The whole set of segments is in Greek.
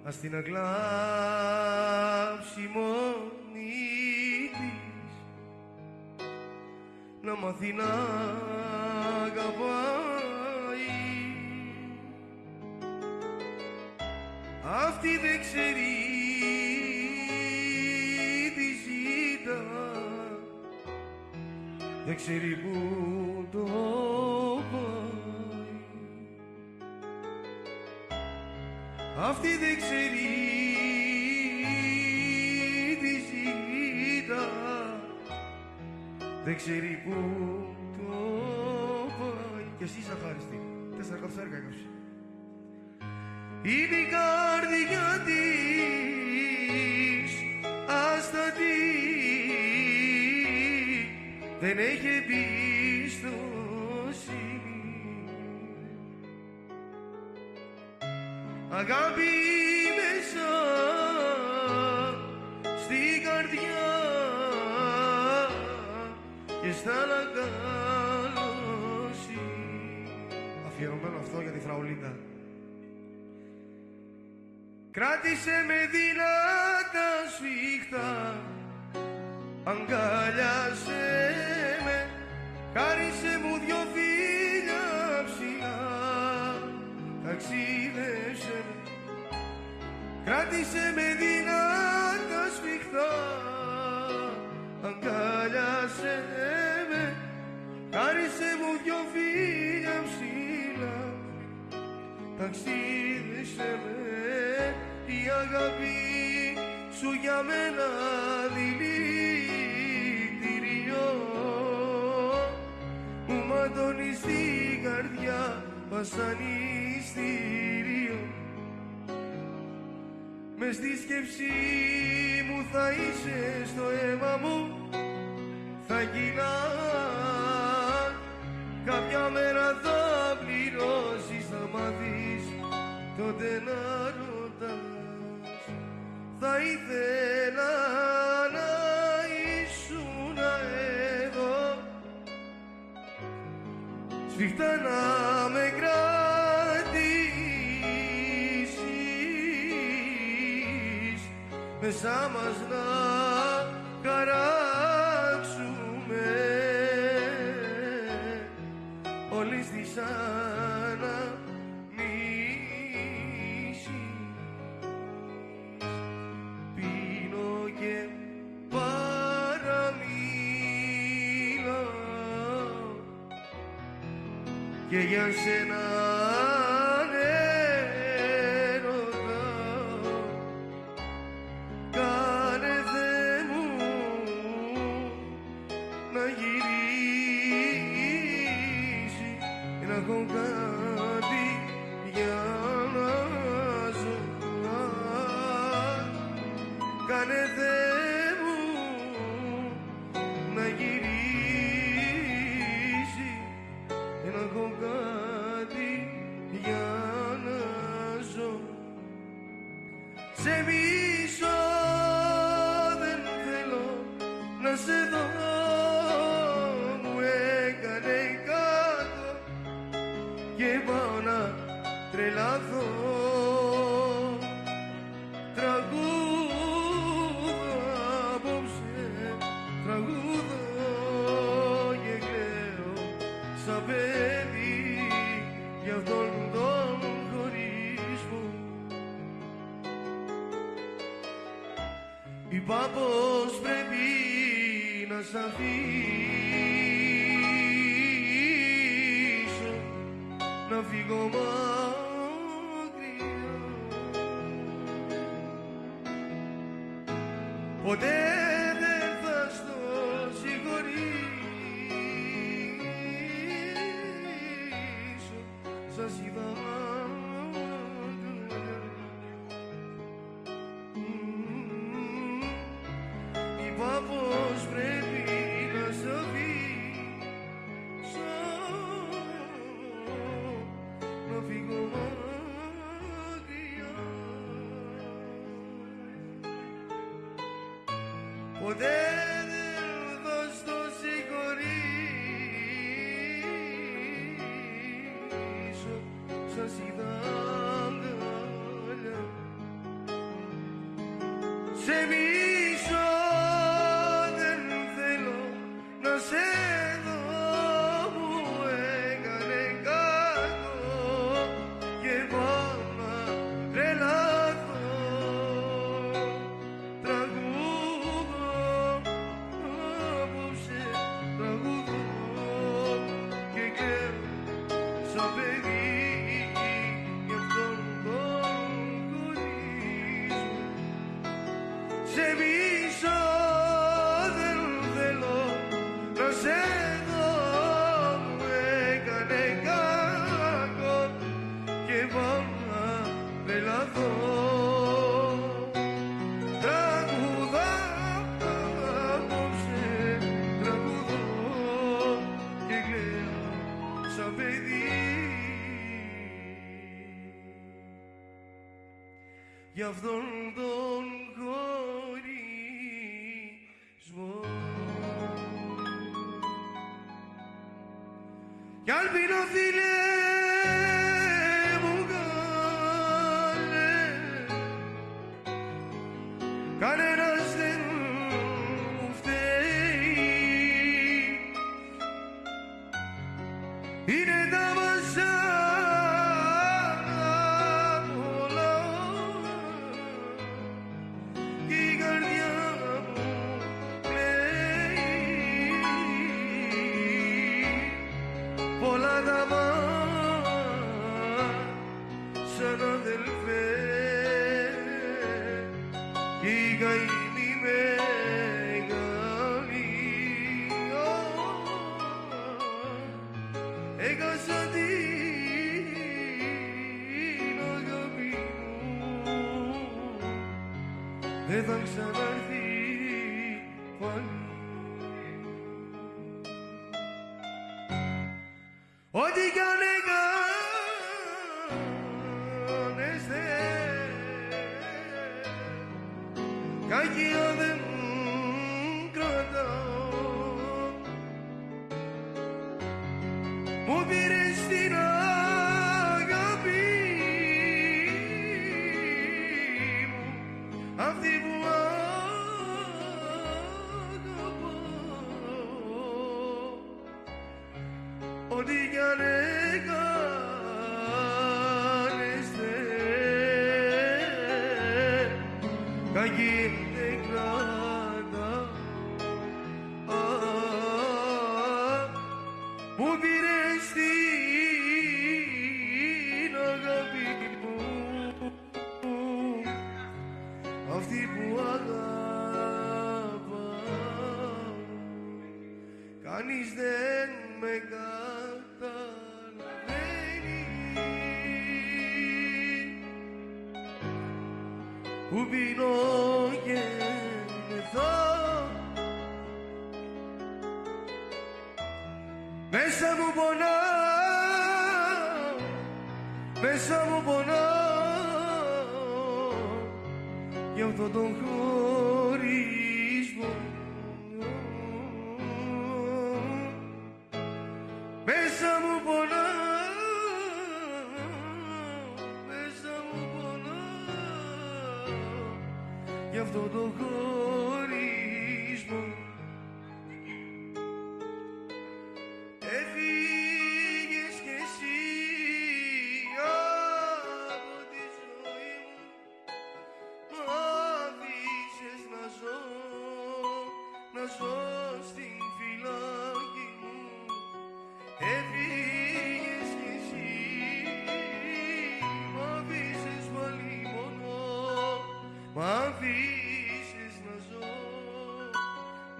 ας την ακλάψει μόνη της, να μάθει να αγαπάει. Αυτή δεν ξέρει τι ζητά, δεν ξέρει που το πάει. Αυτή δεν ξέρει τι ζητά, δεν ξέρει που το πάει. Και εσύ είσαι αχάριστη, 4 κατσάρικα έκαψε. Είναι η καρδιά της άστατη, δεν έχει εμπιστοσύνη. Αγάπη μέσα στην καρδιά και στα λαγκάλωση. Αφιερωμένο αυτό για τη Φραουλίτα. Κράτησε με δυνατά σφιχτά, αγκάλιασε με, χάρισε μου 2 φίλια ψηλά, ταξίδεψε με. Κράτησε με δυνατά σφιχτά, αγκάλιασε με, χάρισε μου 2 φίλια ψηλά, ταξίδεψε με. Η αγάπη σου για μένα δηλητηριό, μου ματώνει στην καρδιά βασανιστήριο. Μες στη σκέψη μου θα είσαι, στο αίμα μου θα γίνα. Κάποια μέρα θα πληρώσεις, θα μάθεις τότε να ρωτάς. Θα ήθελα να ήσουν εδώ, σφιχτά να με κρατήσεις, μέσα μας να χαράξουμε όλες τις και παραμιλώ και για σένα έρωτα. Κάνε Θεέ μου να γυρίσει, να έχω κάτι για να ζω. Κάνε Θεέ μου να γυρίσει, να έχω κάτι για να ζω. Σε μισώ, δεν θέλω να σε δω, μου έκανε κάτω και πάω να τρελαθώ. Τραγούδω και κλαίω σαν παιδί για αυτόν τον χωρισμό. Είπα πως πρέπει να σ' αφήσω, να φύγω μακριά. Ποτέ δεν θα στο συγχωρήσω, σας είδα είπα πως πρέπει να σ' αφήσω, να φύγω μακριά. Ποτέ δεν θα στο συγχωρήσω, σας είδα αγκαλιά. Σε μισώ, δεν θέλω να σε δω, μου έκανε κάτω και πάω να τρελαθώ. Τραγούδω απόψε, τραγούδω και κλαίω σαν παιδί γι' αυτόν τον χωρισμό. Σε μισώ, δεν θέλω να σε δω, μου έκανε κακό και πάω να τρελαθώ. Τραγουδά απόψε, τραγουδώ και κλαίω σαν παιδί γι' αυτόν τον χωρισμό. Κι αλπινό φίλε μου καλέ, κανένας δεν μου φταίει, είναι τα βασάνα πολλά κι η καρδιά μου κλαίει. Πολλά τα σαν αδελφέ κι η καημή μεγάλη έχασα την αγάπη μου, δεν θα ξαναρθεί πάλι. Ό,τι κι αν έκανεστε, κακία δεν κρατάω. Μου πήρες την αγάπη μου, αυτή που αγαπώ. Ό,τι κι αν έκανεστε, κακή δεν κρατάω. Μου πήρες την αγάπη μου, αυτή που αγαπάω. Κανείς δεν με καταλαβαίνει, που πεινώ και μεθάω, μέσα μου πονάω, μέσα μου πονάω γι' αυτόν τον χωρισμό. Μέσα μου πονάω, μέσα μου πονάω γι' αυτόν τον χωρισμό. Έφυγες κι εσύ από τη ζωή μου, μ' άφησες να ζω, να ζω στην φυλάκη μου. Έφυγες κι εσύ, μ' άφησες πάλι μόνο, μ' άφησες να ζω,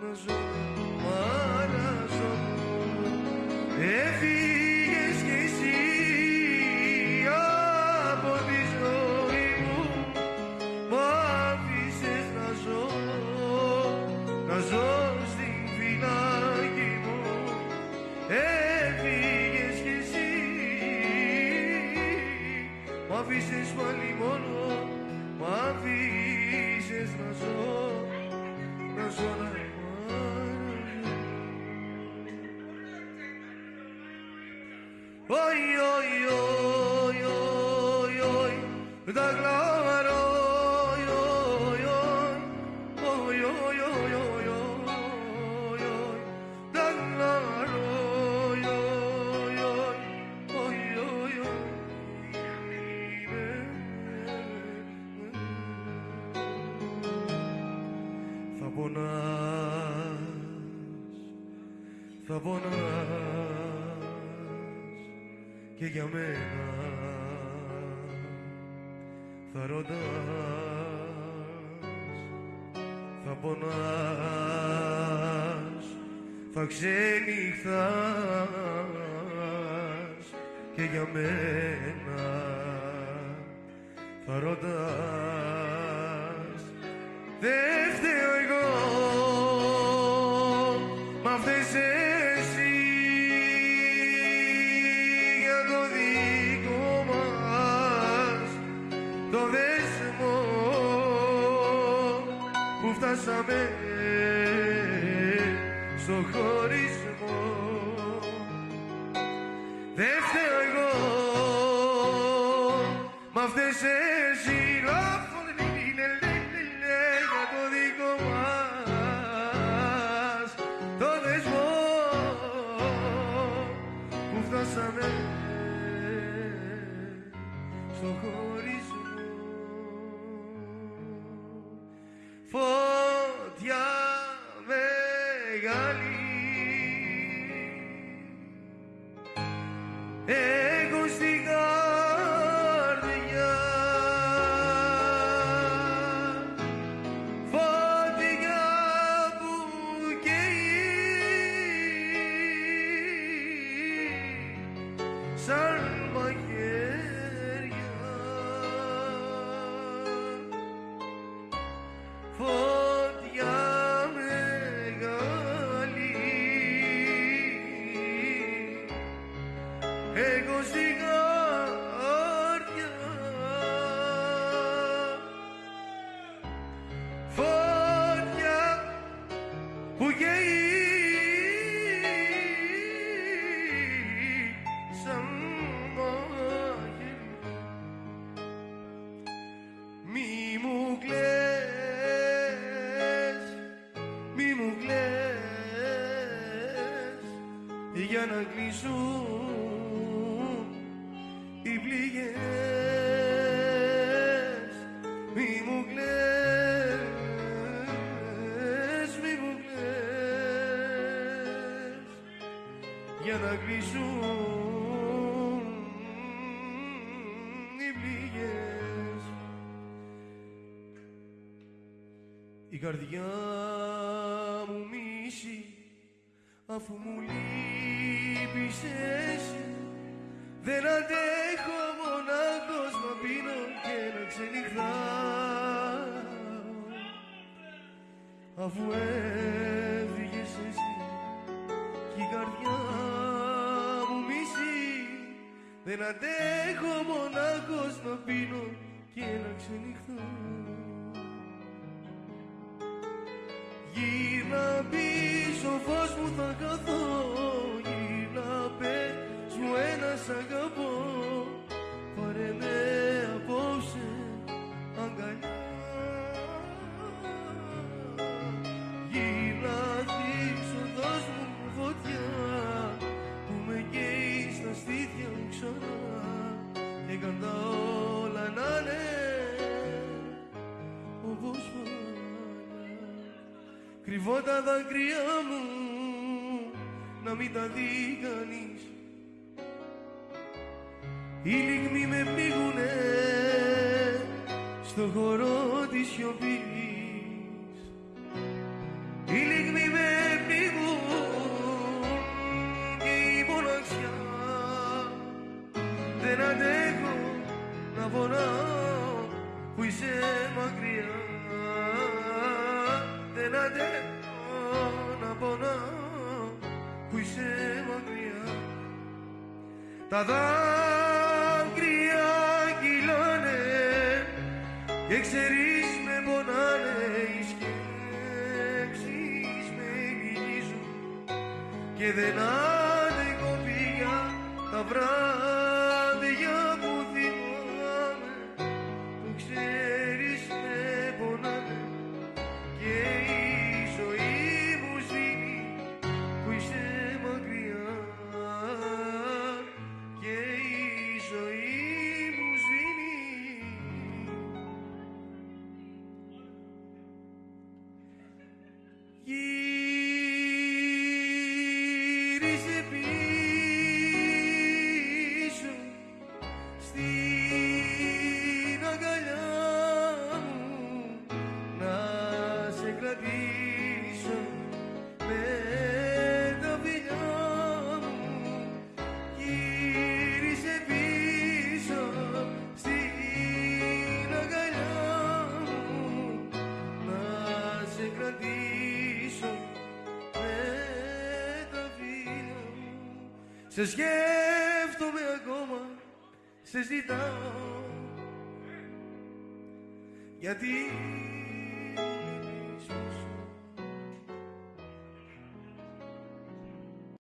να ζω, μα να ζω. Έφυγες κι εσύ από τη ζωή μου, μ' άφησες να ζω, να ζω στην φυλάκη μου. Έφυγες κι εσύ, μ' άφησες πάλι μόνο, μ' άφησες να ζω, να ζω, να ζω. Oi, oi, oi, oi, oi, da glória, oi, oi, oi, θα πονάς και για μένα θα ρωτάς, θα πονάς, θα ξενυχτάς και για μένα θα ρωτάς. Δεν φταίω εγώ, μα φταίς εσύ για το δικό μας το δεσμό που φτάσαμε στο χωρισμό. Δεν φταίω εγώ, μα φταίς εσύ για το δικό μας το δεσμό που φτάσαμε στο χωρισμό. Φωτιά μεγάλη έχω στην καρδιά, φωτιά που καίει σαν μαχαίρια, φωτιά μεγάλη έχω στην καρδιά, φωτιά που καίει σαν μαχαίρια. Μη μου κλαις, μη μου κλαις για να κλείσουν οι πληγές. Μη μου κλαις, μη μου κλαις για να κλείσουν οι πληγές. Η καρδιά μου μίση αφού μου λείπεις εσύ. Δεν αντέχω μονάχος να πίνω και να ξενυχτάω αφού έφυγες εσύ. Κι η καρδιά μου μισή δεν αντέχω μονάχος να πίνω και να ξενυχτάω. Γύρνα πίσω φως μου θα καθώ, γύρνα πες μου ένα σ' αγαπώ, πάρε με απόψε αγκαλιά. Γύρνα δείξω, δώσ' μου φωτιά που με καίει στα στήθια μου ξανά και κάν' τα όλα να είναι όπως παλιά. Κρυβώ τα δάκρυα μου να μην τα δει κανείς, οι λυγμοί με πνίγουνε στο χώρο της σιωπής. Οι λυγμοί με πνίγουν και η μοναξιά δεν αντέχω να πονάω που είσαι μακριά. Δεν αντέχω να πονάω που είσαι μακριά. Τα δάκρυα κυλάνε και ξέρεις με πονάνε, οι σκέψεις με λυγίζουν και δεν αντέχω πια τα βράδια που θυμάμαι. Το ξέρεις με πονάνε και η ζωή μου σβήνει που είσαι μακριά. Και η ζωή μου σβήνει. Σε σκέφτομαι ακόμα, σε ζητάω. Γιατί